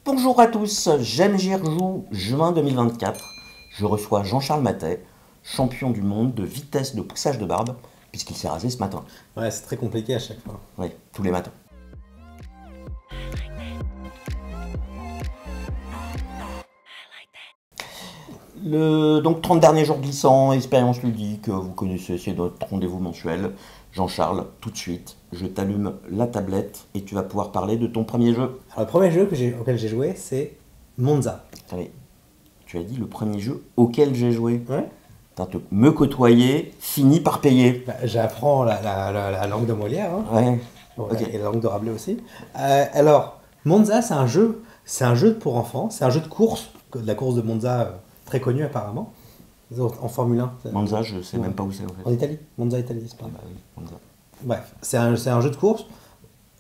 Bonjour à tous, j'aime Girjou, juin 2024. Je reçois Jean-Charles Matet, champion du monde de vitesse de poussage de barbe, puisqu'il s'est rasé ce matin. Ouais, c'est très compliqué à chaque fois. Oui, tous les matins. Donc 30 derniers jours glissants, expérience ludique, vous connaissez, c'est notre rendez-vous mensuel. Jean-Charles, tout de suite, je t'allume la tablette et tu vas pouvoir parler de ton premier jeu. Alors, le premier jeu auquel j'ai joué, c'est Monza. Allez, tu as dit le premier jeu auquel j'ai joué. Ouais. Me côtoyer, finit par payer. Bah, j'apprends la langue de Molière, hein. Ouais, Bon, ok. et la langue de Rabelais aussi. Alors, Monza, c'est un jeu pour enfants, c'est un jeu de course, de la course de Monza, très connue apparemment, en Formule 1. Monza, je sais Ouais. même pas où c'est en fait. En Italie, Monza, Italie, c'est pas. Bah oui, Monza. Bref, c'est un jeu de course.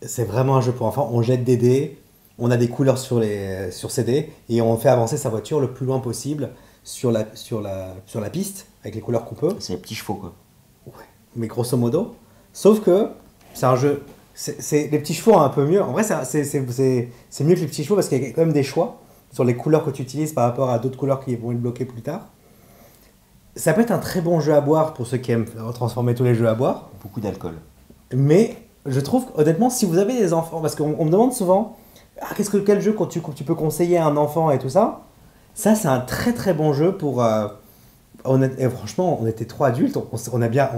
C'est vraiment un jeu pour enfants. On jette des dés, on a des couleurs sur ces dés et on fait avancer sa voiture le plus loin possible sur la piste avec les couleurs qu'on peut. C'est les petits chevaux quoi. Ouais. Mais grosso modo. Sauf que c'est un jeu. Les petits chevaux un peu mieux. En vrai, c'est mieux que les petits chevaux parce qu'il y a quand même des choix sur les couleurs que tu utilises par rapport à d'autres couleurs qui vont être bloquées plus tard. Ça peut être un très bon jeu à boire pour ceux qui aiment transformer tous les jeux à boire. Beaucoup d'alcool. Mais je trouve honnêtement, si vous avez des enfants, parce qu'on me demande souvent, quel jeu tu peux conseiller à un enfant et tout ça, ça c'est un très très bon jeu pour. Et franchement, on était trois adultes, on a bien,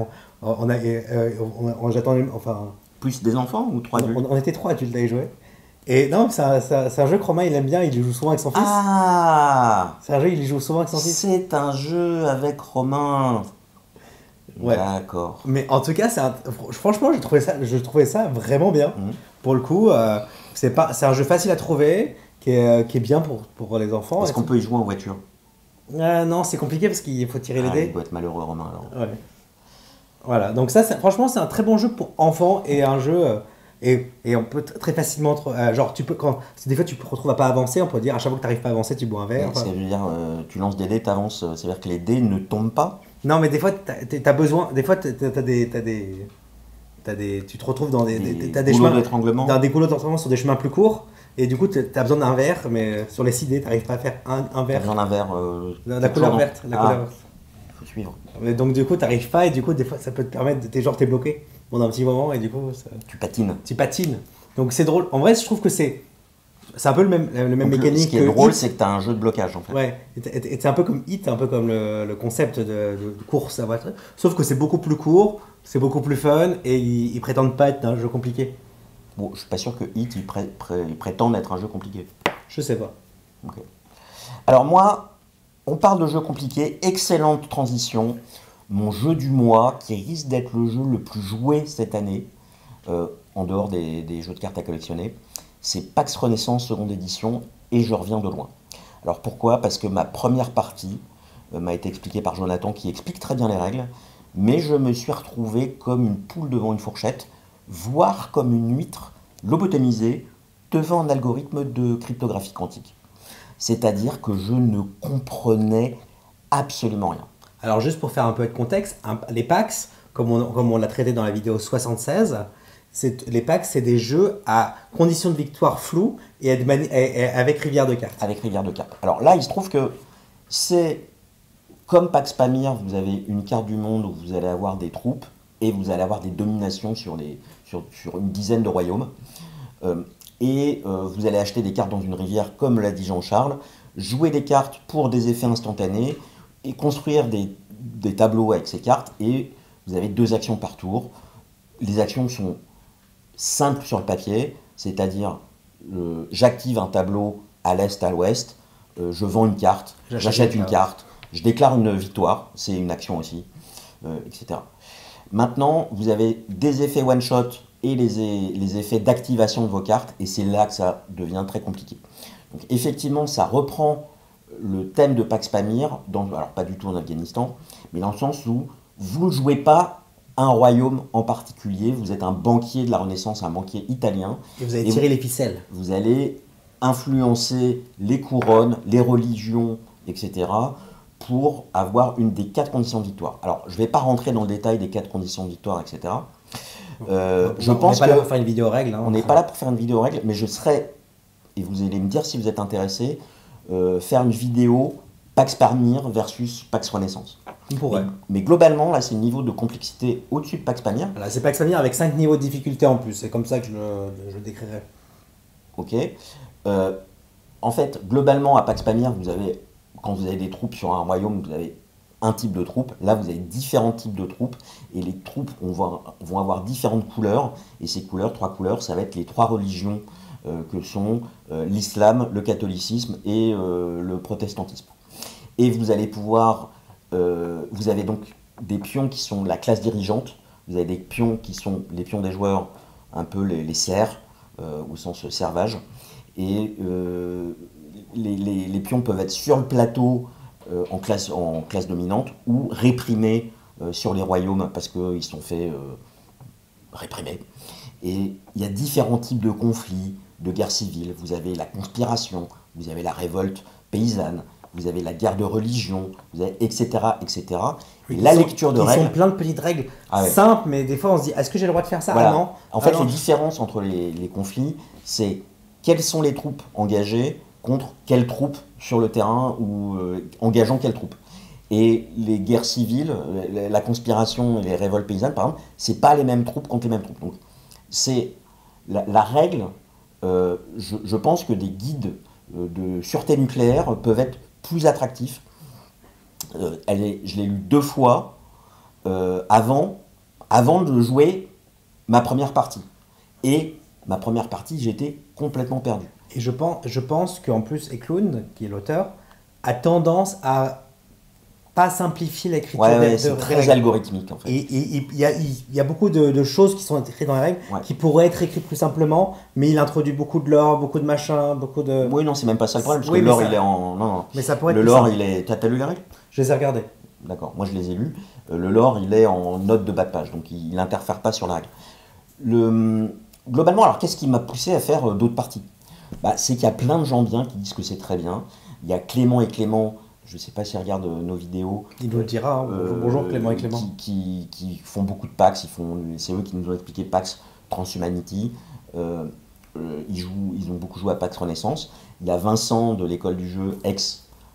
j'attendais, enfin, Plus des enfants ou trois adultes? on était trois adultes à y jouer. Et non, c'est un jeu que Romain il aime bien, il y joue souvent avec son fils. Ah, C'est un jeu, il y joue souvent avec son fils. c'est un jeu avec Romain. Ouais. D'accord. Mais en tout cas, franchement, je trouvais ça vraiment bien. Mhm. Pour le coup, c'est un jeu facile à trouver, qui est bien pour les enfants. Est-ce qu'on peut y jouer en voiture? Non, c'est compliqué parce qu'il faut tirer les Ah, dés. il doit être malheureux Romain alors. Ouais. Voilà, donc ça, franchement, c'est un très bon jeu pour enfants et un jeu. Et on peut très facilement. Genre, des fois, tu te retrouves à pas avancer, on peut dire à chaque fois que tu n'arrives pas à avancer, tu bois un verre. Ça veut dire, tu lances des dés, t'avances. C'est-à-dire que les dés ne tombent pas? Non, mais des fois, t'as besoin. Des fois, tu te retrouves dans t'as des goulots chemins. d'étranglement. Dans des goulots d'entraînement sur des chemins plus courts. Et du coup, t'as besoin d'un verre, mais sur les 6 dés, t'arrives pas à faire un T'as verre. besoin d'un verre. La couleur toujours verte. La Ah, couleur verte. faut suivre. Mais donc, du coup, t'arrives pas, et du coup, des fois, ça peut te permettre. T'es bloqué pendant un petit moment, et du coup, Tu patines. tu patines. Donc, c'est drôle. En vrai, je trouve que c'est un peu le même Donc, mécanique ce qui est que drôle, Hit. c'est que t'as un jeu de blocage en fait. Ouais, et c'est un peu comme Hit, un peu comme le concept de course à voiture. Sauf que c'est beaucoup plus court, c'est beaucoup plus fun, et ils prétendent pas être un jeu compliqué. Bon, je suis pas sûr que Hit il prétende être un jeu compliqué. Je sais pas. Ok. Alors moi, on parle de jeux compliqués, excellente transition. Mon jeu du mois, qui risque d'être le jeu le plus joué cette année, en dehors des jeux de cartes à collectionner, c'est Pax Renaissance seconde édition, et je reviens de loin. Alors pourquoi? Parce que ma première partie m'a été expliquée par Jonathan, qui explique très bien les règles, mais je me suis retrouvé comme une poule devant une fourchette, voire comme une huître lobotomisée devant un algorithme de cryptographie quantique. C'est-à-dire que je ne comprenais absolument rien. Alors, juste pour faire un peu de contexte, les PAX, comme on l'a traité dans la vidéo 76, les PAX, c'est des jeux à conditions de victoire floues et avec rivière de cartes. Avec Rivière de Cartes. Alors là, il se trouve que c'est comme Pax Pamir, vous avez une carte du monde où vous allez avoir des troupes et vous allez avoir des dominations sur une dizaine de royaumes. Vous allez acheter des cartes dans une rivière, comme l'a dit Jean-Charles, jouer des cartes pour des effets instantanés et construire des tableaux avec ces cartes. Et vous avez 2 actions par tour. Les actions sont simples sur le papier, c'est-à-dire j'active un tableau à l'est, à l'ouest, je vends une carte, j'achète une carte, je déclare une victoire, c'est une action aussi, etc. Maintenant, vous avez des effets one-shot et les effets d'activation de vos cartes, et c'est là que ça devient très compliqué. Donc effectivement, ça reprend le thème de Pax Pamir, alors pas du tout en Afghanistan, mais dans le sens où vous ne jouez pas un royaume en particulier, vous êtes un banquier de la Renaissance, un banquier italien. Et vous allez Et tirer les ficelles. Vous allez influencer les couronnes, les religions, etc. pour avoir une des 4 conditions de victoire. Alors, je ne vais pas rentrer dans le détail des 4 conditions de victoire, etc. Je pense on n'est pas là que pour faire une vidéo règle. Hein, on n'est pas là pour faire une vidéo règle, mais je serais et vous allez me dire si vous êtes intéressé, faire une vidéo Pax Pamir versus Pax Renaissance. On pourrait. Mais globalement, là, c'est le niveau de complexité au-dessus de Pax Pamir. Voilà, c'est Pax Pamir avec 5 niveaux de difficulté en plus, c'est comme ça que je le décrirais. Ok. En fait, globalement, à Pax Pamir, quand vous avez des troupes sur un royaume, vous avez un type de troupe. Là, vous avez différents types de troupes. Et les troupes vont avoir différentes couleurs. Et ces couleurs, 3 couleurs, ça va être les 3 religions que sont l'islam, le catholicisme et le protestantisme. Et vous allez pouvoir... vous avez donc des pions qui sont la classe dirigeante. Vous avez des pions qui sont les pions des joueurs, un peu les serfs, au sens servage. Et les pions peuvent être sur le plateau en classe dominante ou réprimés sur les royaumes parce qu'ils sont faits réprimer. Et il y a différents types de conflits, de guerres civiles. Vous avez la conspiration, vous avez la révolte paysanne, vous avez la guerre de religion, vous avez etc. etc. Et la lecture de règles... Ils sont plein de petites règles simples, mais des fois on se dit, est-ce que j'ai le droit de faire ça? Voilà. Ah non. En fait, les différences entre les conflits, c'est quelles sont les troupes engagées contre quelles troupes sur le terrain ou engageant quelles troupes. Et les guerres civiles, la conspiration et les révoltes paysannes, par exemple, c'est pas les mêmes troupes contre les mêmes troupes. Donc, c'est la règle. Je pense que des guides de sûreté nucléaire peuvent être plus attractifs. Je l'ai lu 2 fois avant de jouer ma première partie. Et ma première partie, j'étais complètement perdu. Et je pense qu'en plus, Eklund, qui est l'auteur, a tendance à pas simplifier l'écriture c'est très algorithmique en fait. Et il y a beaucoup de choses qui sont écrites dans les règles qui pourraient être écrites plus simplement, mais il introduit beaucoup de lore, beaucoup de machins, beaucoup de... Oui, non, c'est même pas ça le problème, parce que le lore, il est en... Non. Mais ça pourrait être le lore, il est... T'as lu les règles? Je les ai regardées. D'accord, moi je les ai lus. Le lore, il est en note de bas de page, donc il n'interfère pas sur la règle. Globalement, alors qu'est-ce qui m'a poussé à faire d'autres parties? C'est qu'il y a plein de gens bien qui disent que c'est très bien. Il y a Clément et Clément, je ne sais pas s'ils regardent nos vidéos. Il nous le dira, hein. Bonjour Clément et Clément. Qui font beaucoup de Pax, c'est eux qui nous ont expliqué Pax Transhumanity. Ils ont beaucoup joué à Pax Renaissance. Il y a Vincent de l'école du jeu,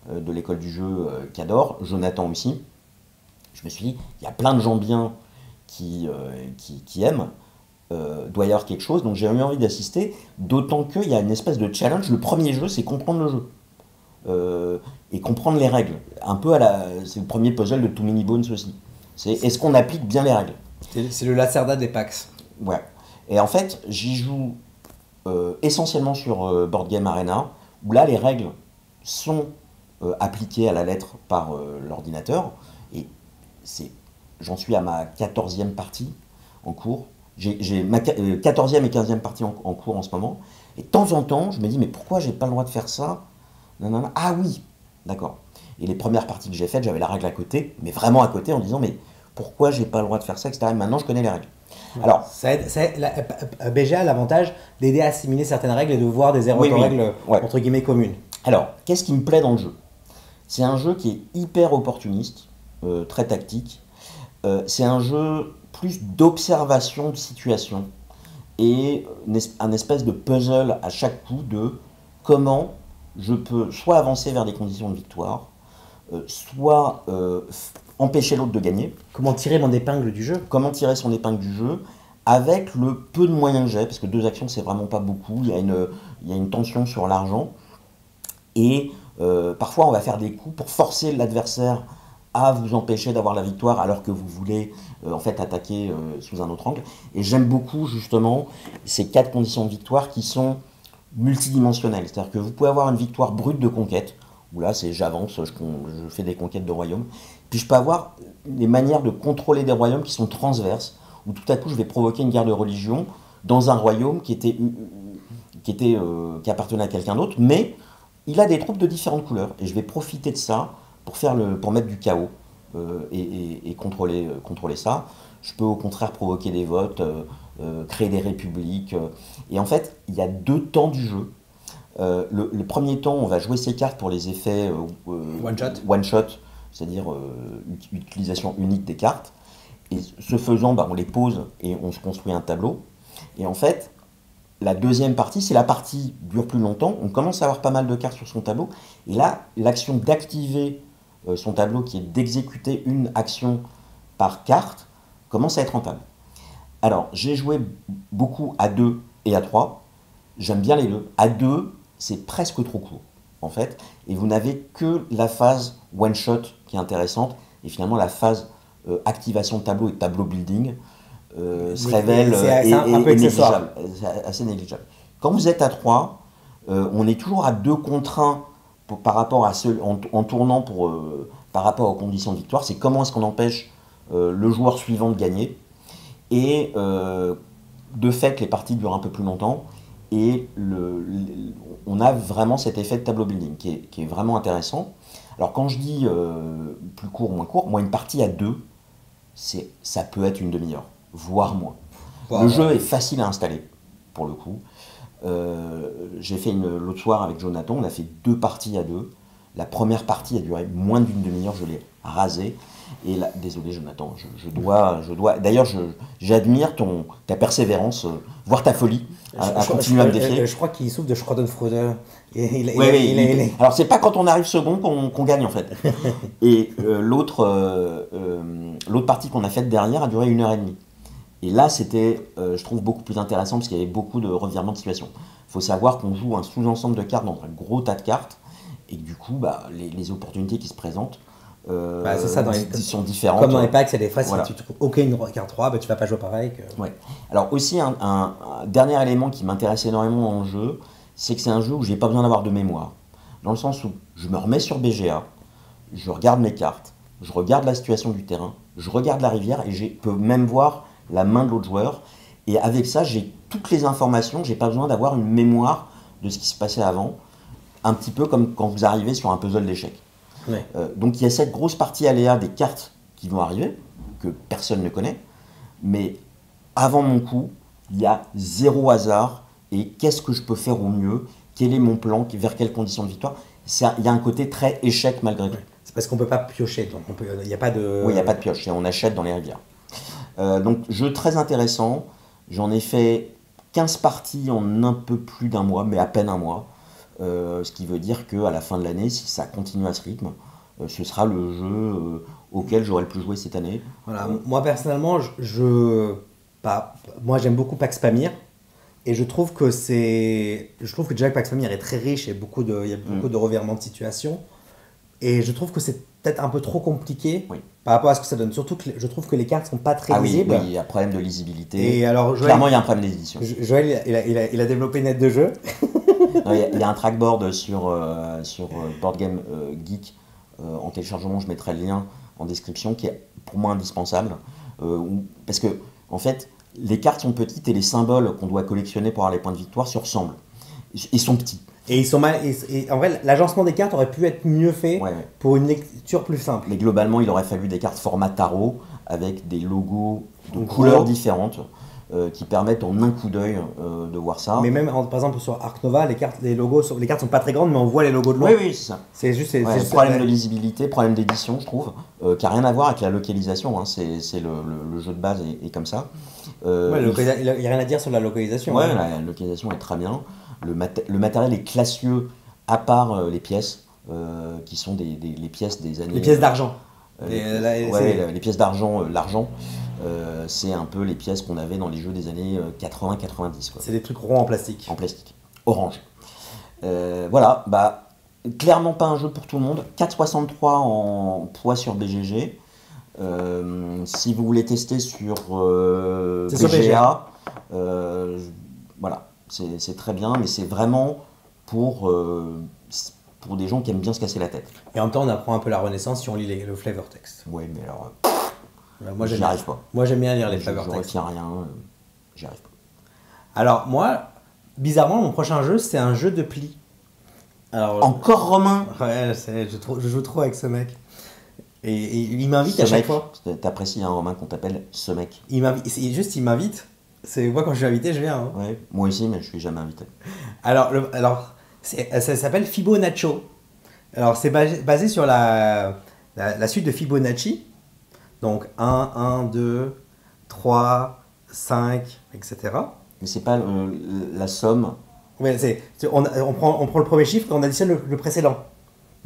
de l'école du jeu qui adore, Jonathan aussi. Je me suis dit, il y a plein de gens bien qui aiment. Doit y avoir quelque chose, donc j'ai eu envie d'assister, d'autant qu'il y a une espèce de challenge. Le premier jeu, c'est comprendre le jeu et comprendre les règles. Un peu c'est le premier puzzle de Too Many Bones aussi. C'est est-ce qu'on applique bien les règles? C'est le Lacerda des Pax. Ouais. Et en fait, j'y joue essentiellement sur Board Game Arena, où là les règles sont appliquées à la lettre par l'ordinateur. Et j'en suis à ma 14e partie en cours. J'ai ma 14e et 15e partie en cours en ce moment. Et de temps en temps, je me dis, mais pourquoi j'ai pas le droit de faire ça? Non. Ah oui, d'accord. Et les premières parties que j'ai faites, j'avais la règle à côté, mais vraiment à côté, en disant, mais pourquoi j'ai pas le droit de faire ça, etc. Et maintenant, je connais les règles. Alors, BGA a l'avantage d'aider à assimiler certaines règles et de voir des erreurs de règles, entre guillemets, communes. Alors, qu'est-ce qui me plaît dans le jeu? C'est un jeu qui est hyper opportuniste, très tactique. C'est un jeu plus d'observation de situation et un espèce de puzzle à chaque coup de comment je peux soit avancer vers des conditions de victoire, soit empêcher l'autre de gagner. Comment tirer mon épingle du jeu? Comment tirer son épingle du jeu avec le peu de moyens que j'ai, parce que 2 actions c'est vraiment pas beaucoup, il y a une tension sur l'argent, et parfois on va faire des coups pour forcer l'adversaire à vous empêcher d'avoir la victoire alors que vous voulez en fait attaquer sous un autre angle. Et j'aime beaucoup justement ces 4 conditions de victoire qui sont multidimensionnelles. C'est-à-dire que vous pouvez avoir une victoire brute de conquête, où là c'est j'avance, je fais des conquêtes de royaumes. Puis je peux avoir des manières de contrôler des royaumes qui sont transverses, où tout à coup je vais provoquer une guerre de religion dans un royaume qui appartenait à quelqu'un d'autre, mais il a des troupes de différentes couleurs. Et je vais profiter de ça pour mettre du chaos et contrôler ça. Je peux au contraire provoquer des votes, créer des républiques. Et en fait, il y a 2 temps du jeu. Le premier temps, on va jouer ces cartes pour les effets one shot, c'est-à-dire utilisation unique des cartes. Et ce faisant, on les pose et on se construit un tableau. Et en fait, la deuxième partie, si la partie dure plus longtemps, on commence à avoir pas mal de cartes sur son tableau. Et là, l'action d'activer son tableau, qui est d'exécuter une action par carte, commence à être rentable. Alors, j'ai joué beaucoup à 2 et à 3. J'aime bien les deux. À 2, c'est presque trop court, en fait. Et vous n'avez que la phase one-shot qui est intéressante. Et finalement, la phase activation de tableau et tableau building se révèle un peu accessoire. négligeable, assez négligeable. Quand vous êtes à 3, on est toujours à 2 contre 1 par rapport à en tournant par rapport aux conditions de victoire. C'est comment est-ce qu'on empêche le joueur suivant de gagner. Et de fait, les parties durent un peu plus longtemps. Et on a vraiment cet effet de tableau building qui est vraiment intéressant. Alors quand je dis plus court, moins court, moi une partie à 2, ça peut être une demi-heure, voire moins. Wow. Le jeu est facile à installer, pour le coup. J'ai fait l'autre soir avec Jonathan, on a fait 2 parties à 2. La première partie a duré moins d'une demi-heure, je l'ai rasé. Et là, désolé Jonathan, je dois. D'ailleurs, j'admire ta persévérance, voire ta folie à continuer à me défier. Je crois qu'il souffre de Schadenfreude. Alors c'est pas quand on arrive second qu'on gagne en fait. Et l'autre partie qu'on a faite derrière a duré 1h30. Et là c'était, je trouve, beaucoup plus intéressant parce qu'il y avait beaucoup de revirements de situation. Il faut savoir qu'on joue un sous-ensemble de cartes dans un gros tas de cartes et que du coup les opportunités qui se présentent c'est ça, sont différentes. Comme dans les packs, c'est des fois, Voilà. si tu trouves aucune carte 3, tu vas pas jouer pareil. Ouais. Alors aussi, un dernier élément qui m'intéresse énormément dans le jeu, c'est que c'est un jeu où j'ai pas besoin d'avoir de mémoire. Dans le sens où je me remets sur BGA, je regarde mes cartes, je regarde la situation du terrain, je regarde la rivière et je peux même voir la main de l'autre joueur. Et avec ça, j'ai toutes les informations, j'ai pas besoin d'avoir une mémoire de ce qui se passait avant. Un petit peu comme quand vous arrivez sur un puzzle d'échecs. Ouais. Donc il y a cette grosse partie aléa des cartes qui vont arriver, que personne ne connaît, mais avant mon coup, il y a zéro hasard, et qu'est-ce que je peux faire au mieux, quel est mon plan, vers quelles conditions de victoire. Il y a un côté très échec malgré tout. C'est parce qu'on peut pas piocher, donc il n'y a pas de... Oui, il n'y a pas de pioche, on achète dans les rivières. Donc jeu très intéressant, j'en ai fait 15 parties en un peu plus d'un mois, mais à peine un mois. Ce qui veut dire qu'à la fin de l'année, si ça continue à ce rythme, ce sera le jeu auquel j'aurai le plus joué cette année. Voilà. Moi personnellement, moi j'aime beaucoup Pax Pamir et je trouve que déjà que Pax Pamir est très riche et il y a beaucoup de revirements de situation et je trouve que c'est peut-être un peu trop compliqué par rapport à ce que ça donne. Surtout que je trouve que les cartes sont pas très lisibles. Oui, il y a un problème de lisibilité. Et alors, clairement, il y a un problème d'édition. Joël, il a développé une aide de jeu. Il y a un trackboard sur Board Game Geek en téléchargement, je mettrai le lien en description, qui est pour moi indispensable. Parce que, en fait, les cartes sont petites et les symboles qu'on doit collectionner pour avoir les points de victoire se ressemblent. Ils sont petits. Et ils sont mal. Et en vrai, l'agencement des cartes aurait pu être mieux fait pour une lecture plus simple. Mais globalement, il aurait fallu des cartes format tarot avec des logos de couleurs différentes. Qui permettent en un coup d'œil de voir ça. Mais même par exemple sur Ark Nova, les cartes sont pas très grandes, mais on voit les logos de loin. Oui, c'est ça. C'est juste problème de lisibilité, problème d'édition, je trouve, qui n'a rien à voir avec la localisation. Hein. C'est le jeu de base est comme ça. Il n'y a rien à dire sur la localisation. Ouais, la localisation est très bien. Le matériel est classieux, à part les pièces, qui sont les pièces des années. Les pièces d'argent. Les pièces d'argent, l'argent. C'est un peu les pièces qu'on avait dans les jeux des années 80-90. C'est des trucs ronds en plastique. En plastique. Orange. Voilà, clairement pas un jeu pour tout le monde. 4,63 en poids sur BGG. Si vous voulez tester sur BGA, voilà, c'est très bien, mais c'est vraiment pour des gens qui aiment bien se casser la tête. Et en même temps, on apprend un peu la Renaissance si on lit le flavor text. Ouais, mais alors... j'y arrive pas. Moi, j'aime bien lire les flavor text. Je retiens rien, j'y arrive pas. Alors, moi, bizarrement, mon prochain jeu, c'est un jeu de pli. Alors, encore Romain. Ouais, je joue trop avec ce mec. Et il m'invite à chaque fois. T'apprécies, hein, Romain, qu'on t'appelle ce mec. Il m'invite. C'est moi, quand je suis invité, je viens. Hein. Ouais, moi aussi, mais je suis jamais invité. Alors ça s'appelle Fibonacci. Alors, c'est basé sur la suite de Fibonacci. Donc 1, 1, 2, 3, 5, etc. Mais c'est pas la somme. Ouais, on prend le premier chiffre et on additionne le précédent.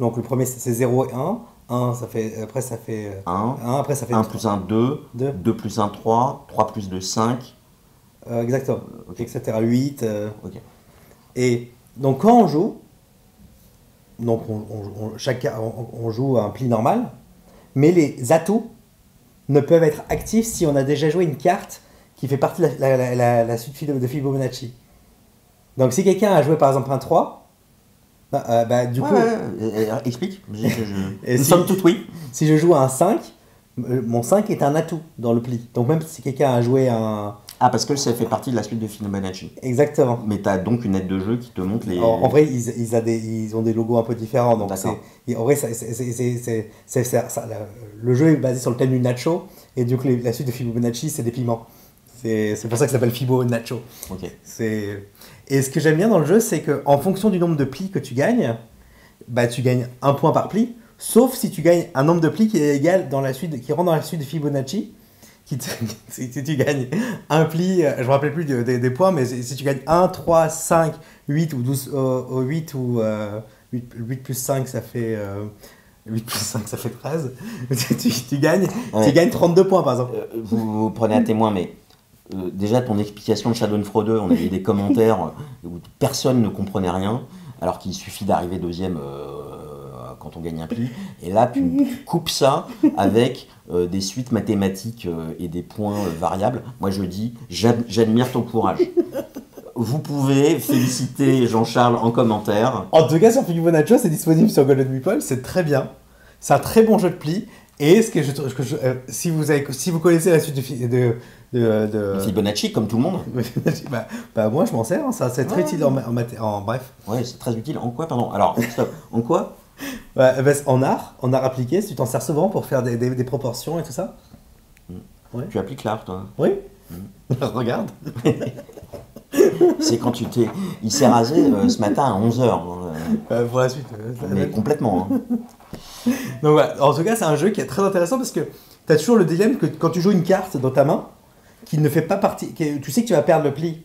Donc le premier c'est 0 et 1. 1, ça fait, après ça fait 1, 1, après ça fait 1 3. plus 1, 2, 2. 2 plus 1, 3, 3 plus 2, 5. Exactement, Ok. etc. 8. Ok. Et donc quand on joue, donc on joue un pli normal, mais les atouts ne peuvent être actifs si on a déjà joué une carte qui fait partie de la suite de Fibonacci. Donc si quelqu'un a joué par exemple un 3, du Ouais, coup, explique. Et Nous si- sommes tout oui. si je joue un 5, mon 5 est un atout dans le pli. Donc même si quelqu'un a joué un... Ah, parce que ça fait partie de la suite de Fibonacci. Exactement. Mais tu as donc une aide de jeu qui te montre les. En vrai, ils ont des logos un peu différents. Donc D'accord. en vrai, le jeu est basé sur le thème du nacho. Et du coup, la suite de Fibonacci, c'est des piments. C'est pour ça que ça s'appelle Fibo Nacho. Ok. Et ce que j'aime bien dans le jeu, c'est qu'en fonction du nombre de plis que tu gagnes un point par pli. Sauf si tu gagnes un nombre de plis qui est égal qui rentre dans la suite de Fibonacci. Si tu gagnes un pli, je me rappelle plus des points, mais si tu gagnes 1, 3, 5, 8 ou 12, 8 ou 8 plus 5, ça fait 8 plus 5, ça fait 13. tu gagnes, Ouais. tu gagnes 32 points par exemple. Vous prenez à témoin, mais déjà ton explication de Schadenfreude, on a eu des commentaires où personne ne comprenait rien, alors qu'il suffit d'arriver deuxième quand on gagne un pli. Et là, tu coupes ça avec des suites mathématiques et des points variables. Moi, je dis, j'admire ton courage. Vous pouvez féliciter Jean-Charles en commentaire. En tout cas, sur Fibonacci, c'est disponible sur Golden Meeple, c'est très bien. C'est un très bon jeu de pli. Et si vous connaissez la suite de Fibonacci, comme tout le monde. moi je m'en sers, hein, ça c'est très Ouais. utile bref. Ouais, c'est très utile. En quoi, pardon? Alors, stop. En quoi? En art appliqué, tu t'en sers souvent pour faire des proportions et tout ça. Ouais. Tu appliques l'art, toi. Oui. Regarde. C'est quand tu t'es. Il s'est rasé ce matin à 11h. Pour la suite. Mais complètement. Hein. Donc voilà. En tout cas, c'est un jeu qui est très intéressant parce que tu as toujours le dilemme que quand tu joues une carte dans ta main, qui ne fait pas partie. Tu sais que tu vas perdre le pli.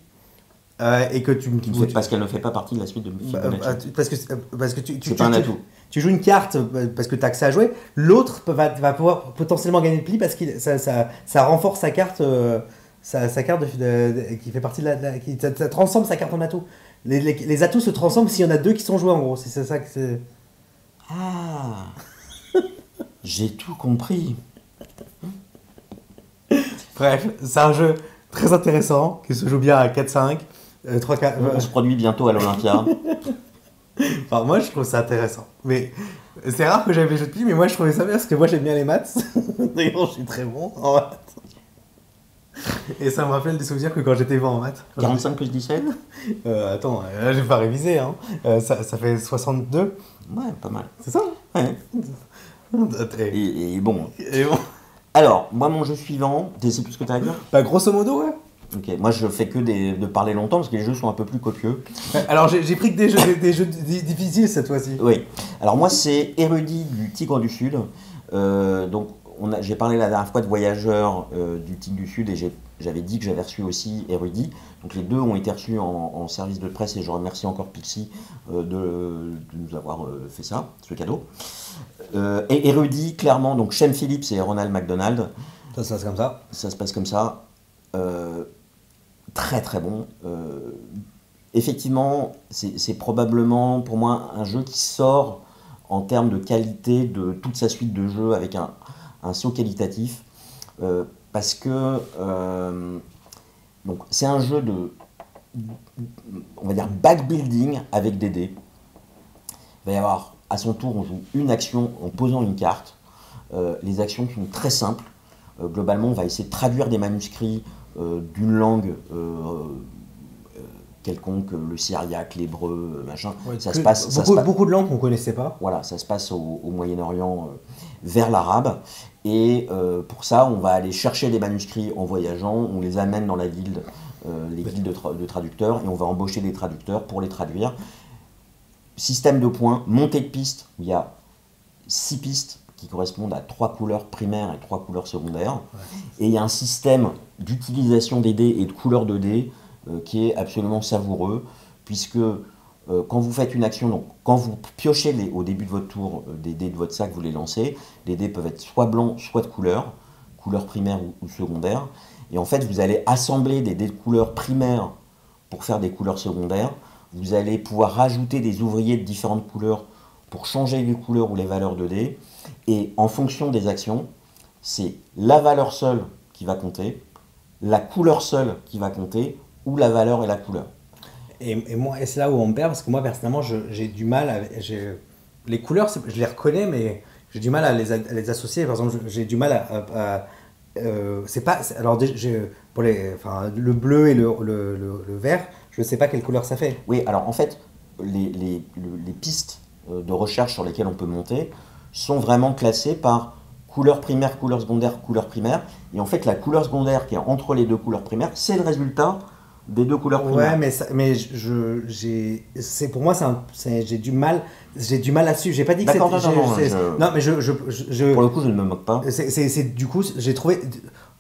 Et que C'est parce qu'elle ne fait pas partie de la suite de Fibonacci. parce que C'est pas un atout. tu joues une carte parce que tu as accès à jouer, l'autre va pouvoir potentiellement gagner le pli parce que ça renforce sa carte, sa carte qui fait partie ça transforme sa carte en atout. Les atouts se transforment s'il y en a deux qui sont joués en gros. C'est ça que c'est. Ah. J'ai tout compris. Bref, c'est un jeu très intéressant qui se joue bien à 4-5. 3-4. On se produit bientôt à l'Olympia. Enfin, moi, je trouve ça intéressant. Mais c'est rare que j'avais des jeux de pli, mais moi, je trouvais ça bien parce que moi, j'aime bien les maths. D'ailleurs, je suis très bon en maths. Et ça me rappelle des souvenirs que quand j'étais bon en maths. 45 plus 17? Attends, là, j'ai pas révisé. Hein. Ça fait 62. Ouais, pas mal. C'est ça? Ouais. Et bon. Et bon. Alors, moi, mon jeu suivant, c'est tout ce que tu as à dire? Bah, grosso modo, ouais. Ok, moi je fais que de parler longtemps parce que les jeux sont un peu plus copieux. Alors, j'ai pris que des jeux difficiles cette fois-ci. Oui. Alors moi c'est Érudit du Tigre du Sud. Donc j'ai parlé la dernière fois de Voyageurs du Tigre du Sud et j'avais dit que j'avais reçu aussi Érudit. Donc les deux ont été reçus en service de presse et je remercie encore Pixie de nous avoir fait ça, ce cadeau. Et Érudit, clairement, donc Shem Phillips et Ronald McDonald. Ça se passe comme ça. Ça se passe comme ça. Très très bon. Effectivement, c'est probablement pour moi un jeu qui sort en termes de qualité de toute sa suite de jeux avec un saut qualitatif. Parce que donc, c'est un jeu de, on va dire, backbuilding avec des dés. Il va y avoir, à son tour, on joue une action en posant une carte. Les actions sont très simples. Globalement, on va essayer de traduire des manuscrits d'une langue quelconque, le syriaque, l'hébreu, machin. Ouais, Ça se passe, beaucoup de langues qu'on connaissait pas. voilà, ça se passe au Moyen-Orient vers l'arabe. Et pour ça, on va aller chercher des manuscrits en voyageant, on les amène dans la guilde, les guildes de traducteurs, et on va embaucher des traducteurs pour les traduire. Système de points, montée de pistes, où il y a 6 pistes qui correspondent à 3 couleurs primaires et 3 couleurs secondaires. Ouais. Et il y a un système d'utilisation des dés et de couleurs de dés qui est absolument savoureux, puisque quand vous faites une action, donc quand vous piochez au début de votre tour des dés de votre sac, vous les lancez, les dés peuvent être soit blancs, soit de couleur primaire ou secondaire, et en fait vous allez assembler des dés de couleur primaire pour faire des couleurs secondaires, vous allez pouvoir rajouter des ouvriers de différentes couleurs pour changer les couleurs ou les valeurs de dés, et en fonction des actions, c'est la valeur seule qui va compter, la couleur seule qui va compter, ou la valeur et la couleur. Et moi, et c'est là où on me perd, parce que moi, personnellement, j'ai du mal à... Les couleurs, je les reconnais, mais j'ai du mal à les associer. Par exemple, j'ai du mal c'est pas... Alors, pour enfin, le bleu et le vert, je ne sais pas quelle couleur ça fait. Oui, alors en fait, les pistes de recherche sur lesquelles on peut monter sont vraiment classées par couleur primaire, couleur secondaire, couleur primaire. Et en fait, la couleur secondaire qui est entre les deux couleurs primaires, c'est le résultat des deux couleurs primaires. Ouais, mais pour moi, j'ai du mal à suivre. J'ai pas dit que D'accord, non, mais pour le coup, je ne me moque pas. Du coup, j'ai trouvé.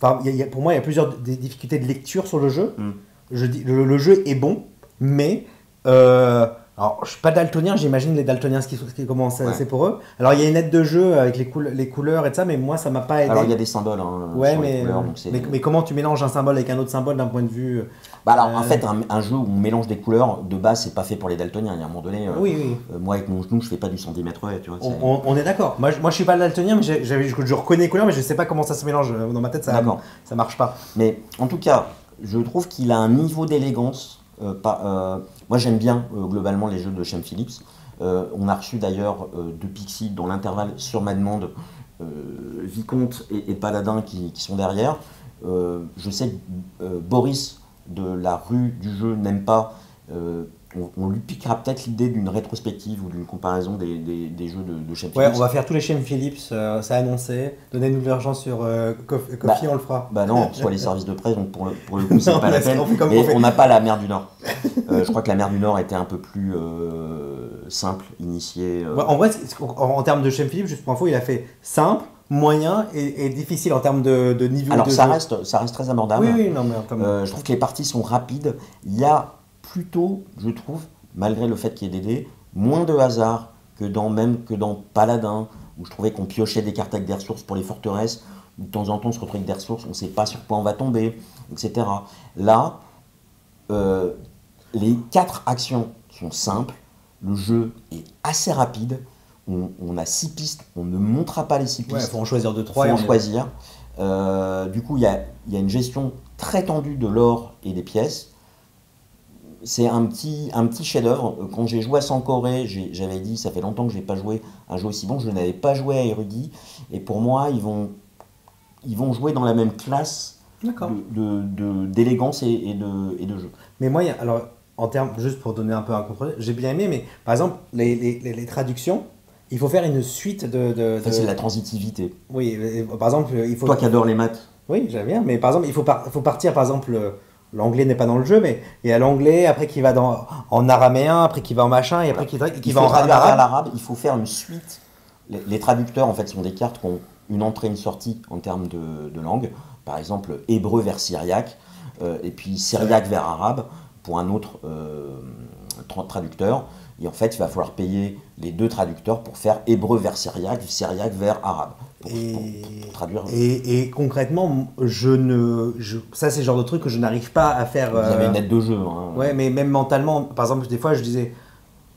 Enfin, pour moi, il y a plusieurs difficultés de lecture sur le jeu. Je dis, le jeu est bon, mais alors, je suis pas daltonien, j'imagine les daltoniens comment c'est pour eux. Alors, il y a une aide de jeu avec les couleurs et tout ça, mais moi, ça m'a pas aidé. Alors, il y a des symboles sur les couleurs. Donc mais comment tu mélanges un symbole avec un autre symbole d'un point de vue alors, en fait, un jeu où on mélange des couleurs, de base, c'est pas fait pour les daltoniens. Il y a un moment donné, oui. Moi, avec mon genou, je fais pas du centimètre, tu vois. On est d'accord. Moi, je suis pas daltonien, mais je reconnais les couleurs, mais je sais pas comment ça se mélange. Dans ma tête, ça marche pas. Mais en tout cas, je trouve qu'il a un niveau d'élégance. Moi j'aime bien globalement les jeux de Shem Phillips. On a reçu d'ailleurs de Pixie dans l'intervalle sur ma demande Vicomte et Paladin qui sont derrière. Je sais que Boris de la rue du jeu n'aime pas. On lui piquera peut-être l'idée d'une rétrospective ou d'une comparaison des jeux de Shem Phillips. Ouais, on va faire tous les Shem Phillips, ça a annoncé. Donnez-nous de l'argent sur Ko-fi, on le fera. Bah non, soit les services de presse, donc pour le coup, c'est pas la peine. Mais on n'a pas la mer du Nord. Je crois que la mer du Nord était un peu plus simple, initiée. Ouais, en vrai, en termes de Shem Phillips, juste pour info, il a fait simple, moyen et difficile en termes de niveau. Alors ça reste très abordable. Oui, non, mais je trouve que les parties sont rapides. Il y a plutôt, je trouve, malgré le fait qu'il y ait des dés, moins de hasard que dans Paladin, où je trouvais qu'on piochait des cartes avec des ressources pour les forteresses, où de temps en temps on se retrouve avec des ressources, on ne sait pas sur quoi on va tomber, etc. Là, les 4 actions sont simples, le jeu est assez rapide, on a 6 pistes, on ne montrera pas les 6 pistes. Ouais, il faut en choisir 2-3. Il faut en choisir. Du coup, il y a une gestion très tendue de l'or et des pièces. C'est un petit chef-d'œuvre. Quand j'ai joué à Sankoré, j'avais dit, ça fait longtemps que je n'ai pas joué à un jeu aussi bon. Je n'avais pas joué à Érudit. Et pour moi, ils vont jouer dans la même classe d'élégance et de jeu. Mais moi, alors, en termes, juste pour donner un peu un contre, j'ai bien aimé, mais par exemple, les traductions, il faut faire une suite de... C'est de la transitivité. Oui, par exemple, il faut... Toi qui adores les maths. Oui, j'aime bien, mais par exemple, il faut partir, par exemple... L'anglais n'est pas dans le jeu, mais il y a l'anglais, après qui va en araméen, après qui va en machin, et après qui va en arabe. Il faut faire une suite. Les traducteurs, en fait, sont des cartes qui ont une entrée et une sortie en termes de langue. Par exemple, hébreu vers syriaque, et puis syriaque vers arabe, pour un autre traducteur. Et en fait, il va falloir payer les 2 traducteurs pour faire hébreu vers syriaque vers arabe. Pour traduire. Et concrètement, ça c'est le genre de truc que je n'arrive pas à faire. Vous avez une aide de jeu. Ouais, mais même mentalement, par exemple, des fois je disais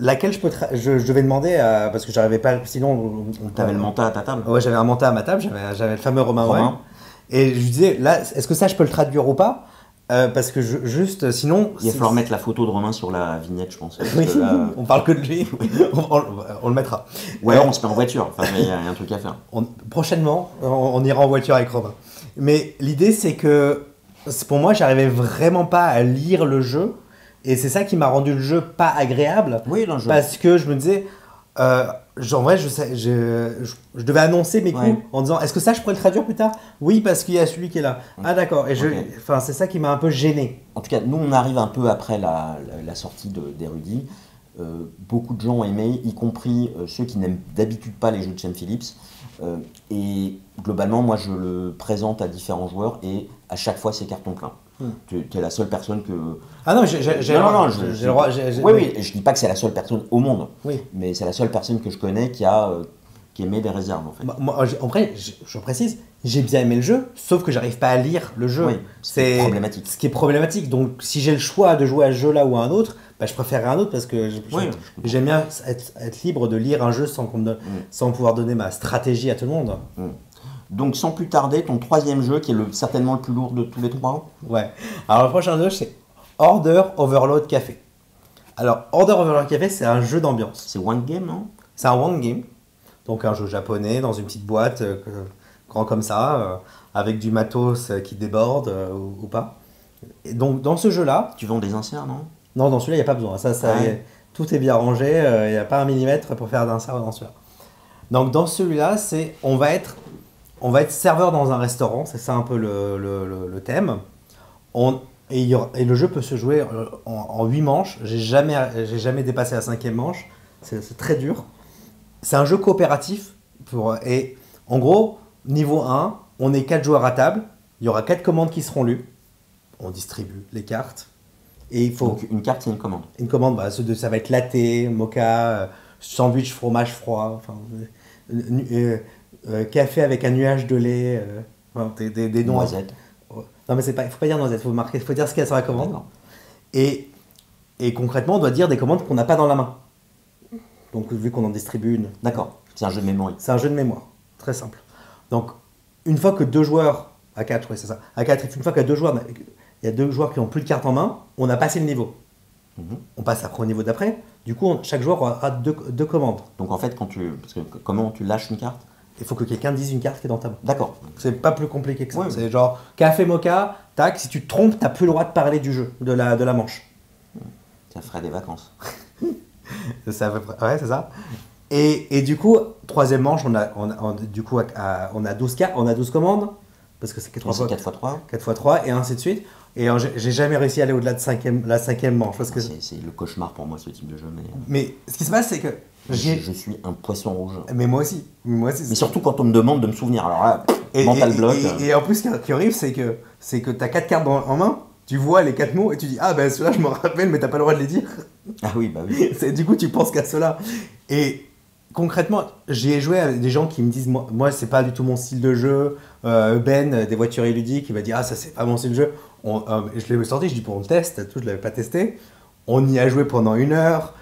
laquelle je devais demander parce que j'arrivais pas. Sinon, t'avais le manta à ta table. Ouais, j'avais un manta à ma table, j'avais le fameux Romain. Ouais. Et je disais là, est-ce que ça je peux le traduire ou pas? Parce que sinon... Il va falloir mettre la photo de Romain sur la vignette, je pense. Oui, on parle que de lui. on le mettra. Ou alors on se met en voiture, il y a un truc à faire. Prochainement, on ira en voiture avec Romain. Mais l'idée, c'est que pour moi, j'arrivais vraiment pas à lire le jeu. Et c'est ça qui m'a rendu le jeu pas agréable. Oui, dans le jeu. Parce que je me disais... en vrai, je devais annoncer mes coups en disant est-ce que ça je pourrais le traduire plus tard? Oui, parce qu'il y a celui qui est là. Ah d'accord. Et c'est ça qui m'a un peu gêné. En tout cas, nous on arrive un peu après la sortie d'Érudit. Beaucoup de gens ont aimé, y compris ceux qui n'aiment d'habitude pas les jeux de Shem Phillips. Et globalement, moi je le présente à différents joueurs et à chaque fois c'est carton plein. Tu es la seule personne que... Ah non, j'ai le droit. J'ai le droit. Oui, je dis pas que c'est la seule personne au monde, Oui. mais c'est la seule personne que je connais qui émet des réserves, en fait. Moi, en vrai, je précise, j'ai bien aimé le jeu, sauf que j'arrive pas à lire le jeu. Oui, c'est problématique. Ce qui est problématique. Donc, si j'ai le choix de jouer à ce jeu-là ou à un autre, bah, je préférerais un autre parce que j'aime bien être libre de lire un jeu sans pouvoir donner ma stratégie à tout le monde. Donc, sans plus tarder, ton troisième jeu, qui est certainement le plus lourd de tous les trois. Ouais. Alors, le prochain jeu, c'est Order Overload Café. Alors, Order Overload Café, c'est un jeu d'ambiance. C'est One Game, non? C'est un one game. Donc, un jeu japonais dans une petite boîte, grand comme ça, avec du matos qui déborde ou pas. Et donc, dans ce jeu-là. Tu vends des inserts, non? Non, dans celui-là, il n'y a pas besoin. Tout est bien rangé, il n'y a pas un millimètre pour faire d'insert dans celui-là. Donc, dans celui-là, on va être serveur dans un restaurant, c'est ça un peu le thème. Et le jeu peut se jouer en 8 manches. J'ai jamais dépassé la 5e manche. C'est très dur. C'est un jeu coopératif. Et en gros, niveau 1, on est 4 joueurs à table. Il y aura 4 commandes qui seront lues. On distribue les cartes. Et il faut... Donc une carte, c'est une commande. Une commande, ça va être latte, mocha, sandwich, fromage froid, café avec un nuage de lait, des noms. Noisette. Non mais il faut pas dire noisette, il faut dire ce qu'il y a sur la commande. Et concrètement, on doit dire des commandes qu'on n'a pas dans la main. Donc vu qu'on en distribue une. D'accord, c'est un jeu de mémoire. C'est un jeu de mémoire, très simple. Donc une fois que 2 joueurs, à 4, oui c'est ça, à 4, une fois qu'il y a 2 joueurs, il y a 2 joueurs qui n'ont plus de cartes en main, on a passé le niveau. On passe après au niveau d'après, du coup chaque joueur aura 2 commandes. Donc en fait, comment tu lâches une carte? Il faut que quelqu'un dise une carte qui est dans ta main. D'accord. C'est pas plus compliqué que ça. Ouais, c'est genre café mocha, tac, si tu te trompes, t'as plus le droit de parler du jeu, de la manche. Ça ferait des vacances. C'est à peu près, ouais, c'est ça. Et du coup, 3e manche, on a 12 commandes, parce que c'est 4 4 x 3. 4 x 3, et ainsi de suite. Et j'ai jamais réussi à aller au-delà de la 5e manche. Parce que c'est le cauchemar pour moi, ce type de jeu. Mais ce qui se passe, c'est que je suis un poisson rouge. Mais moi aussi. Mais surtout quand on me demande de me souvenir. Alors là, mental block. Et en plus, ce qui arrive, c'est que tu as 4 cartes en main, tu vois les 4 mots et tu dis ah ben ceux-là je me rappelle, mais t'as pas le droit de les dire. Ah oui, bah oui. Du coup, tu penses qu'à cela. Et concrètement, j'y ai joué avec des gens qui me disent moi c'est pas du tout mon style de jeu. Ben, des voituriers ludiques, il va dire ah ça c'est pas mon style de jeu. Je l'ai sorti, je dis pour on le teste, tout, je l'avais pas testé. On y a joué pendant 1 heure.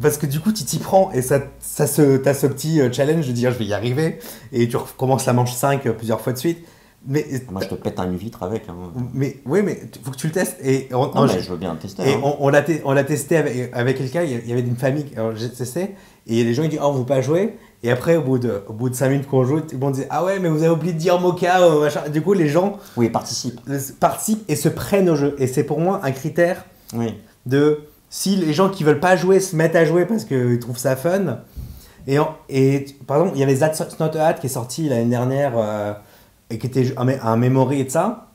Parce que du coup, tu t'y prends et t'as ce petit challenge de dire je vais y arriver. Et tu recommences la manche 5 plusieurs fois de suite. Mais, moi, je te pète une vitre avec. Hein. Mais oui, mais faut que tu le testes. Et je veux bien le tester. Et on l'a testé avec quelqu'un. Il y avait une famille, j'ai testé. Et les gens ils disent oh, on ne veut pas jouer. Et après, au bout de 5 minutes qu'on joue, ils vont dire ah ouais, mais vous avez oublié de dire mocha. Machin. Du coup, les gens participent et se prennent au jeu. Et c'est pour moi un critère de. Si les gens qui veulent pas jouer se mettent à jouer parce qu'ils trouvent ça fun. Et par exemple, il y avait That's Not a Hat qui est sorti l'année dernière et qui était un memory et de ça.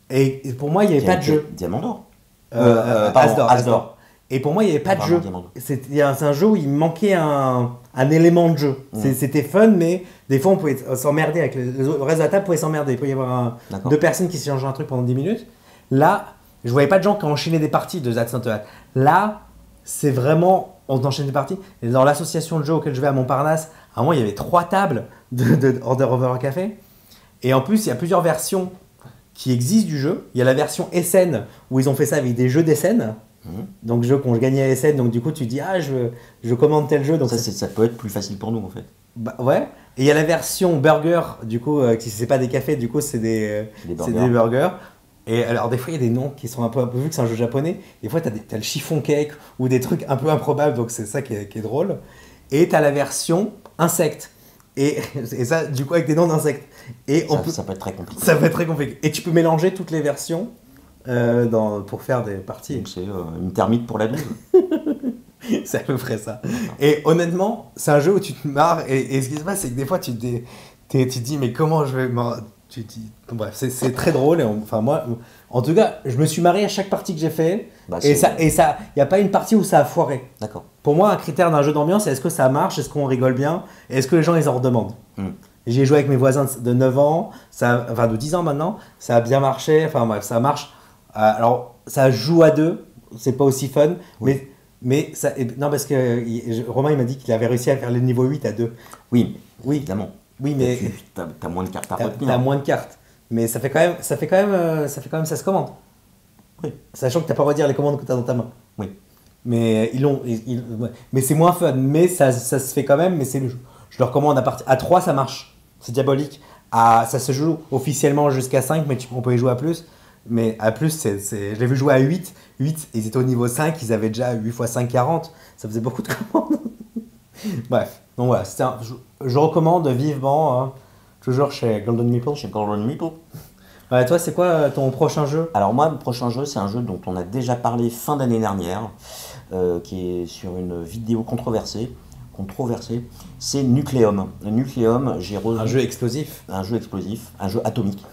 Et pour moi, il n'y avait pas de jeu. Diamant d'or. As-d'or. Et pour moi, il n'y avait pas de jeu. C'est un jeu où il manquait un élément de jeu. C'était fun, mais des fois, on pouvait s'emmerder avec le reste de la table, pouvait s'emmerder. Il pouvait y avoir 2 personnes qui s'échangent un truc pendant 10 minutes. Là, je voyais pas de gens qui enchaînaient des parties de That's Not a Hat. Là, c'est vraiment, on enchaîne des parties. Et dans l'association de jeux auquel je vais à Montparnasse, à un moment, il y avait 3 tables de Order Over Café. Et en plus, il y a plusieurs versions qui existent du jeu. Il y a la version SN où ils ont fait ça avec des jeux d'SN. Donc, jeux qu'on gagnait à SN. Donc, du coup, tu dis, ah, je commande tel jeu. Donc ça peut être plus facile pour nous, en fait. Bah, ouais. Et il y a la version burger, du coup, qui c'est pas des cafés, du coup, c'est des burgers. Et alors, des fois, il y a des noms qui sont un peu vu que c'est un jeu japonais. Des fois, t'as le chiffon cake ou des trucs un peu improbables, donc c'est ça qui est drôle. Et t'as la version insecte. Et ça, du coup, avec des noms d'insectes. Et ça peut être très compliqué. Ça peut être très compliqué. Et tu peux mélanger toutes les versions pour faire des parties. Donc, c'est une termite pour la douve. C'est à peu près ça. Et honnêtement, c'est un jeu où tu te marres. Et ce qui se passe, c'est que des fois, tu te dis, mais comment je vais. Tu dis, bref, c'est très drôle. Et moi, en tout cas, je me suis marré à chaque partie que j'ai fait. Il n'y a pas une partie où ça a foiré. D'accord. Pour moi, un critère d'un jeu d'ambiance, c'est est-ce que ça marche, est-ce qu'on rigole bien, et est-ce que les gens ils en redemandent. J'ai joué avec mes voisins de 9 ans, de 10 ans maintenant, ça a bien marché. Enfin bref, ça marche Alors, ça joue à deux, c'est pas aussi fun, Oui. mais ça, non, parce que Romain il m'a dit qu'il avait réussi à faire le niveau 8 à deux. Oui, Oui, évidemment. oui, mais T'as moins de cartes à t'as retenir. moins de cartes. Mais ça fait quand même 16 commandes. Oui, Sachant que t'as pas à redire les commandes que t'as dans ta main. oui. Mais ouais. Mais c'est moins fun, mais ça se fait quand même, mais je le recommande à partir. À 3 ça marche, c'est diabolique. Ça se joue officiellement jusqu'à 5, mais on peut y jouer à plus. Mais à plus, je l'ai vu jouer à 8. 8, ils étaient au niveau 5, ils avaient déjà 8 x 5, 40. Ça faisait beaucoup de commandes. Bref, donc voilà, je recommande vivement, hein, toujours chez Golden Meeple. Chez Golden Meeple. Ouais, toi, c'est quoi ton prochain jeu? Alors moi, le prochain jeu, c'est un jeu dont on a déjà parlé fin d'année dernière, qui est sur une vidéo controversée. C'est Nucleum. Nucleum, Un jeu explosif. un jeu explosif, un jeu atomique.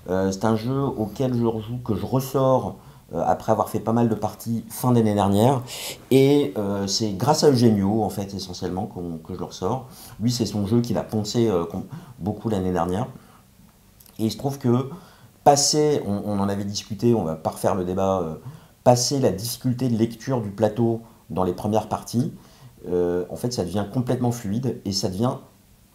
C'est un jeu auquel je rejoue, que je ressors après avoir fait pas mal de parties fin d'année dernière. Et c'est grâce à Eugenio, en fait, essentiellement, que je le ressors. Lui, c'est son jeu qu'il a poncé beaucoup l'année dernière. Et il se trouve que on en avait discuté, on va pas refaire le débat, passer la difficulté de lecture du plateau dans les premières parties, en fait, ça devient complètement fluide et ça devient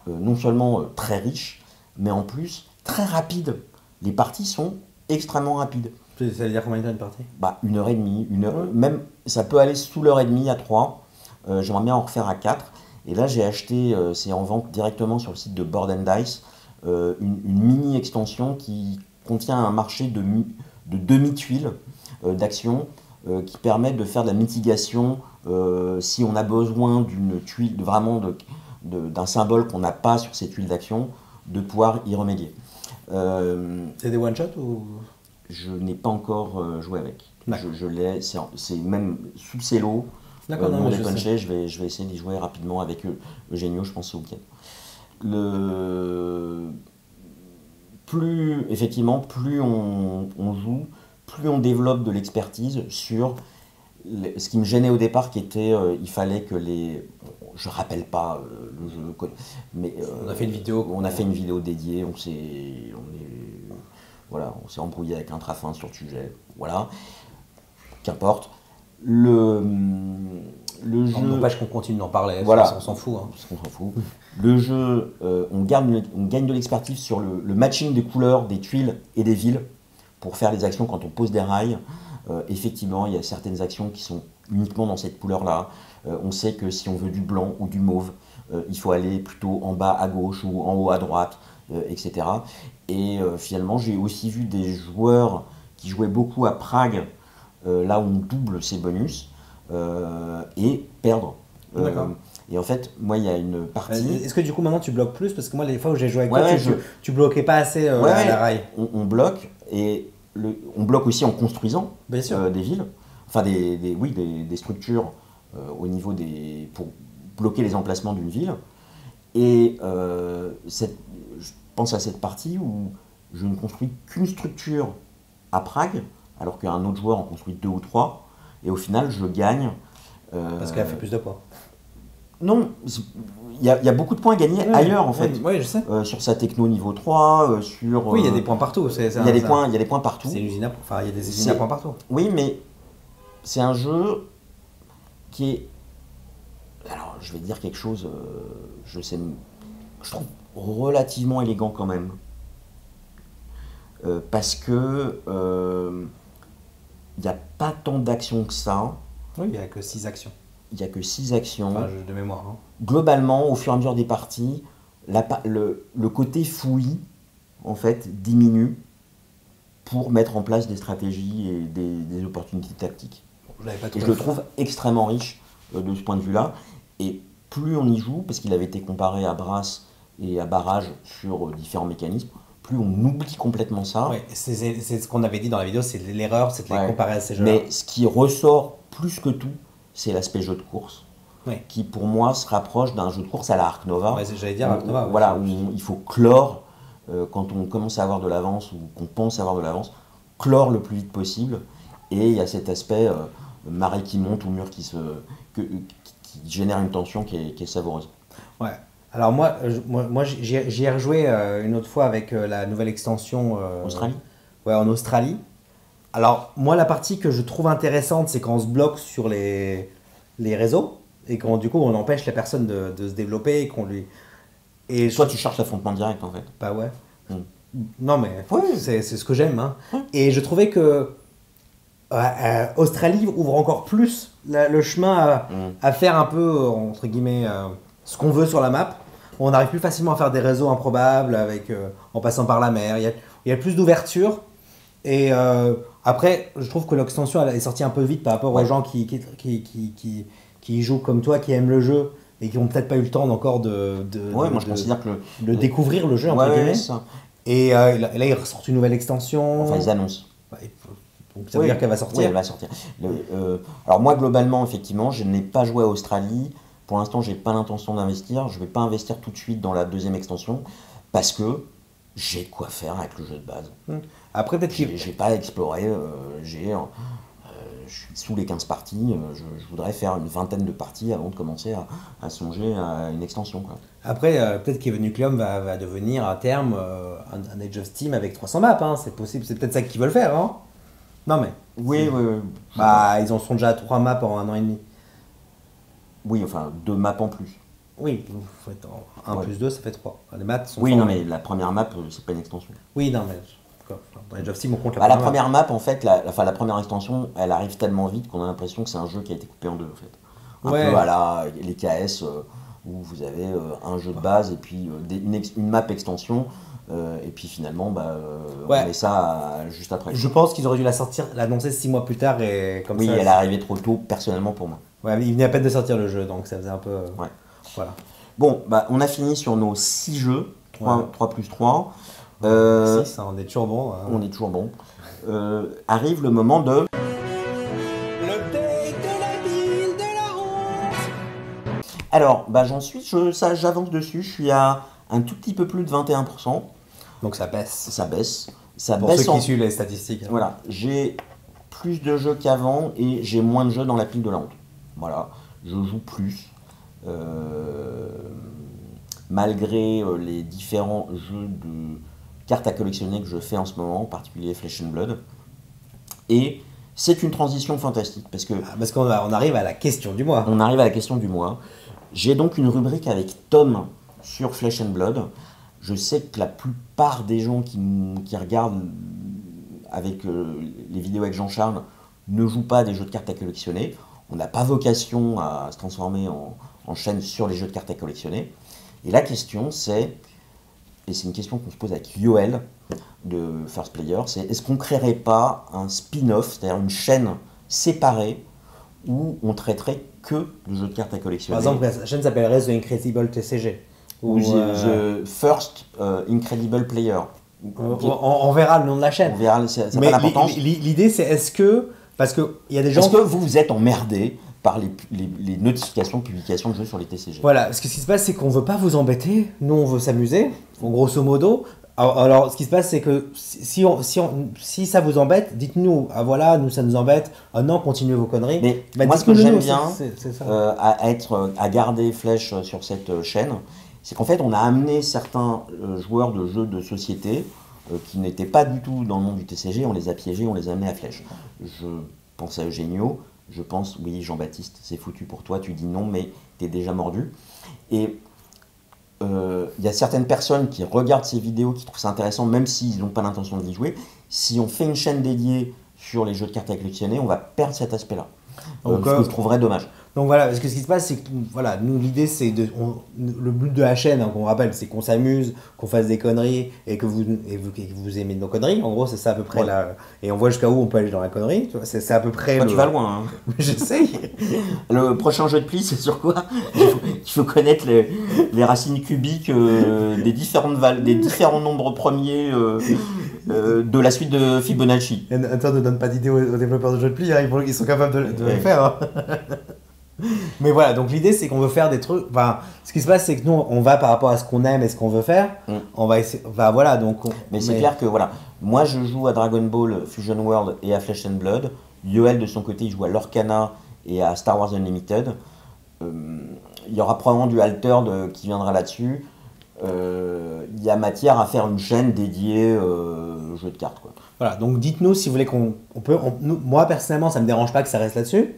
non seulement très riche, mais en plus très rapide. Les parties sont extrêmement rapides. Ça veut dire combien de temps une partie? Bah, 1 heure et demie, Ouais. même ça peut aller sous l'heure et demie à 3. J'aimerais bien en refaire à 4. Et là, j'ai acheté, c'est en vente directement sur le site de Board and Dice, une mini extension qui contient un marché de demi-tuiles d'action qui permet de faire de la mitigation si on a besoin d'une tuile, d'un symbole qu'on n'a pas sur ces tuiles d'action, de pouvoir y remédier. C'est des one-shot ou. Je n'ai pas encore joué avec. D'accord. Je l'ai, c'est même sous cello. D'accord, non, Non mais je sais. dépunché, je vais essayer d'y jouer rapidement avec Eugenio, je pense, ce week-end. Le... Effectivement, plus on joue, plus on développe de l'expertise sur ce qui me gênait au départ, qui était, il fallait que les... Je rappelle pas le jeu, mais On a fait une vidéo. on a fait une vidéo dédiée, voilà, on s'est embrouillé avec un trafin sur le sujet, voilà, qu'importe. Le jeu... N'empêche qu'on continue d'en parler, Voilà. on s'en fout. Hein. Parce qu'on s'en fout. Le jeu, on gagne de l'expertise sur le matching des couleurs, des tuiles et des villes pour faire les actions quand on pose des rails. Effectivement, il y a certaines actions qui sont uniquement dans cette couleur-là. On sait que si on veut du blanc ou du mauve, il faut aller plutôt en bas à gauche ou en haut à droite, etc. Et finalement, j'ai aussi vu des joueurs qui jouaient beaucoup à Prague, là où on double ses bonus, et perdre. D'accord. Et en fait, moi, il y a une partie. Est-ce que du coup maintenant tu bloques plus? Parce que moi les fois où j'ai joué avec Ouais, toi, ouais, tu bloquais pas assez Ouais, ouais, la rail. on bloque, et on bloque aussi en construisant Bien sûr. des villes, enfin des structures au niveau pour bloquer les emplacements d'une ville. Et je pense à cette partie où je ne construis qu'une structure à Prague, alors qu'un autre joueur en construit 2 ou 3, et au final je gagne. Parce qu'elle fait plus de points. Non, il y a beaucoup de points à gagner ailleurs en fait. Oui, je sais. Sur sa techno niveau 3, sur... Oui, il y a des points partout. Il y a des points partout. C'est une usine enfin, il y a des usines à points partout. Oui, mais c'est un jeu qui est... Alors, je vais dire quelque chose, je trouve relativement élégant quand même. Parce que il n'y a pas tant d'actions que ça. Oui, il n'y a que 6 actions. Il n'y a que 6 actions. Enfin, de mémoire. Hein. Globalement, au fur et à mesure des parties, le côté fouillis, en fait, diminue pour mettre en place des stratégies et des opportunités tactiques. Je l'avais pas Et je le trouve extrêmement riche de ce point de vue-là. Et plus on y joue, parce qu'il avait été comparé à Brass et à Barrage sur différents mécanismes, plus on oublie complètement ça. Ouais, c'est ce qu'on avait dit dans la vidéo, c'est l'erreur, c'est de les Ouais. comparer à ces jeux-là. Mais ce qui ressort plus que tout, c'est l'aspect jeu de course, Ouais. qui pour moi se rapproche d'un jeu de course à la Ark Nova. Ouais, j'allais dire Ark Nova. Voilà, où il faut clore, quand on commence à avoir de l'avance ou qu'on pense avoir de l'avance, clore le plus vite possible. Et il y a cet aspect marée qui monte ou mur qui génère une tension qui est savoureuse. Ouais. Alors moi j'y ai rejoué une autre fois avec la nouvelle extension Australie. Ouais, en Australie. Alors, moi, la partie que je trouve intéressante, c'est quand on se bloque sur les réseaux et quand du coup on empêche la personne de se développer et qu'on lui. Et Toi, tu cherches l'affrontement direct en fait. Bah ouais. Mm. Non, mais Oui. c'est ce que j'aime. Hein. Ouais. Et je trouvais que Australie ouvre encore plus le chemin à faire un peu, entre guillemets, ce qu'on veut sur la map. On arrive plus facilement à faire des réseaux improbables avec, en passant par la mer. Il y a plus d'ouverture. Et après, je trouve que l'extension elle est sortie un peu vite par rapport aux gens qui jouent comme toi, qui aiment le jeu et qui n'ont peut-être pas eu le temps encore Ouais, moi je considère que de découvrir le jeu, entre ouais, guillemets. c'est ça. Et là, ils ressortent une nouvelle extension. Enfin, ils annoncent. Donc ça veut dire qu'elle va sortir. Oui, elle va sortir. Alors moi, globalement, effectivement, je n'ai pas joué à Australie. Pour l'instant, j'ai pas l'intention d'investir. Je vais pas investir tout de suite dans la deuxième extension parce que j'ai de quoi faire avec le jeu de base. Après, peut-être qu'il. J'ai pas exploré. Je suis sous les 15 parties. Je voudrais faire une vingtaine de parties avant de commencer à songer à une extension, quoi. Après, peut-être qu'Evenucleum va devenir à terme un Age of Steam avec 300 maps. Hein. C'est possible. C'est peut-être ça qu'ils veulent faire. Hein. Non, mais. Oui. Bah, ils en sont déjà à 3 maps en 1 an et demi. Oui, enfin, 2 maps en plus. Oui, 1 plus 2, ça fait 3. Les maths sont. Oui, non, mais la première map, c'est pas une extension. Oui, non, mais. Dans Age of Steam, on compte La première map, en fait, la première extension, elle arrive tellement vite qu'on a l'impression que c'est un jeu qui a été coupé en deux, en fait. Un peu à la les KS, où vous avez un jeu de base et puis une map extension, et puis finalement, on met ça juste après. Je pense qu'ils auraient dû l'annoncer 6 mois plus tard et comme oui, ça. Oui, elle est arrivée trop tôt, personnellement, pour moi. Ouais, il venait à peine de sortir le jeu, donc ça faisait un peu. Ouais. Voilà. Bon, on a fini sur nos 6 jeux, 3 plus 3. 6, on est toujours bon. Hein. On est toujours bon. Arrive le moment de... L'update de la ville de la honte. Alors, j'avance dessus, je suis à un tout petit peu plus de 21%. Donc ça baisse. Ça baisse. Ça Pour baisse ceux qui suivent les statistiques. Hein. Voilà, j'ai plus de jeux qu'avant et j'ai moins de jeux dans la pile de la honte. Voilà, je joue plus. Malgré les différents jeux de cartes à collectionner que je fais en ce moment, en particulier Flesh and Blood. Et c'est une transition fantastique parce qu'on arrive à la question du mois. On arrive à la question du mois. J'ai donc une rubrique avec Tom sur Flesh and Blood. Je sais que la plupart des gens qui regardent avec les vidéos avec Jean-Charles ne jouent pas à des jeux de cartes à collectionner. On n'a pas vocation à se transformer en chaîne sur les jeux de cartes à collectionner. Et la question c'est, et c'est une question qu'on se pose avec Yoel de First Player, c'est est-ce qu'on ne créerait pas un spin-off, c'est-à-dire une chaîne séparée où on traiterait que de jeux de cartes à collectionner. Par exemple, la chaîne s'appellerait The Incredible TCG. Ou The First Incredible Player. On verra le nom de la chaîne. On verra, ça mais pas l'importance. L'idée c'est est-ce que... Parce qu'il y a des gens... Est-ce que vous êtes emmerdé par les notifications de publication de jeux sur les TCG? Voilà, ce qui se passe c'est qu'on veut pas vous embêter, nous on veut s'amuser, grosso modo. Alors ce qui se passe c'est que si ça vous embête, dites-nous, ah voilà, nous ça nous embête, ah non, continuez vos conneries. Mais moi ce que j'aime bien à garder Flèche sur cette chaîne, c'est qu'en fait on a amené certains joueurs de jeux de société qui n'étaient pas du tout dans le monde du TCG, on les a piégés, on les a amenés à Flèche. Je pense à Eugenio, je pense, oui Jean-Baptiste, c'est foutu pour toi, tu dis non mais t'es déjà mordu. Et il y a certaines personnes qui regardent ces vidéos, qui trouvent ça intéressant, même s'ils n'ont pas l'intention d'y jouer. Si on fait une chaîne dédiée sur les jeux de cartes à collectionner, on va perdre cet aspect-là. Ce que je trouverais dommage. Donc voilà, parce que ce qui se passe, c'est que voilà, nous l'idée c'est le but de la chaîne, hein, qu'on rappelle, c'est qu'on s'amuse, qu'on fasse des conneries et que vous aimez nos conneries. En gros, c'est ça à peu près là. Et on voit jusqu'à où on peut aller dans la connerie. C'est à peu près. Tu vas loin. Hein. J'essaye. Le prochain jeu de pli, c'est sur quoi? Il faut connaître les racines cubiques des différents nombres premiers de la suite de Fibonacci. Attends, ne donne pas d'idée aux développeurs de jeux de pli, hein, ils sont capables de le faire. Hein. Mais voilà, donc l'idée c'est qu'on veut faire des trucs. Enfin, ce qui se passe c'est que nous on va par rapport à ce qu'on aime et ce qu'on veut faire. On va essayer. Enfin, voilà, donc. Mais c'est clair que voilà, moi je joue à Dragon Ball Fusion World et à Flesh and Blood. Yoel de son côté il joue à Lorcana et à Star Wars Unlimited. Il y aura probablement du Altered qui viendra là-dessus. Il y a matière à faire une chaîne dédiée aux jeux de cartes, quoi. Voilà, donc dites-nous si vous voulez moi personnellement, ça me dérange pas que ça reste là-dessus.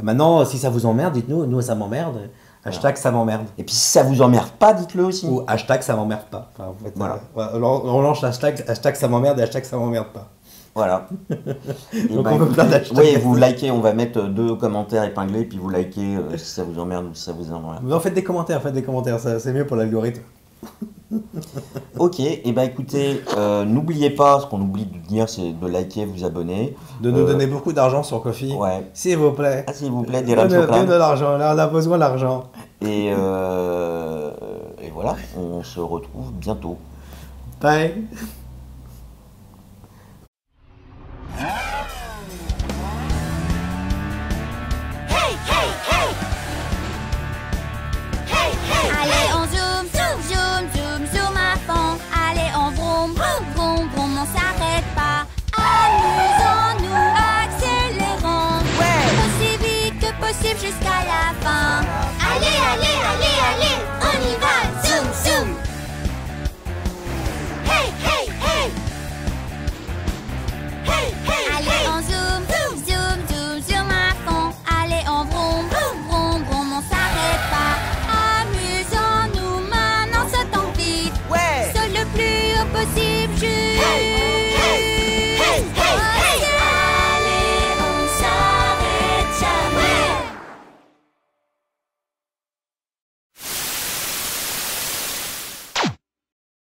Maintenant, si ça vous emmerde, dites-nous, nous ça m'emmerde. Hashtag ça m'emmerde. Et puis si ça vous emmerde pas, dites-le aussi. Ou hashtag ça m'emmerde pas. Enfin, en fait, Voilà. on lance hashtag ça m'emmerde et hashtag ça m'emmerde pas. Voilà. Et Donc on veut plein d'hashtags. oui, vous likez, on va mettre 2 commentaires épinglés, puis vous likez si ça vous emmerde ou si ça vous emmerde. Vous en faites des commentaires, c'est mieux pour l'algorithme. Ok, et bah écoutez, n'oubliez pas, ce qu'on oublie de dire, c'est de liker, vous abonner. De nous donner beaucoup d'argent sur Ko-fi. Ouais. S'il vous plaît. Ah, s'il vous plaît, des Donnez chocolat. de l'argent, là on a besoin d'argent. Et voilà, on se retrouve bientôt. Bye.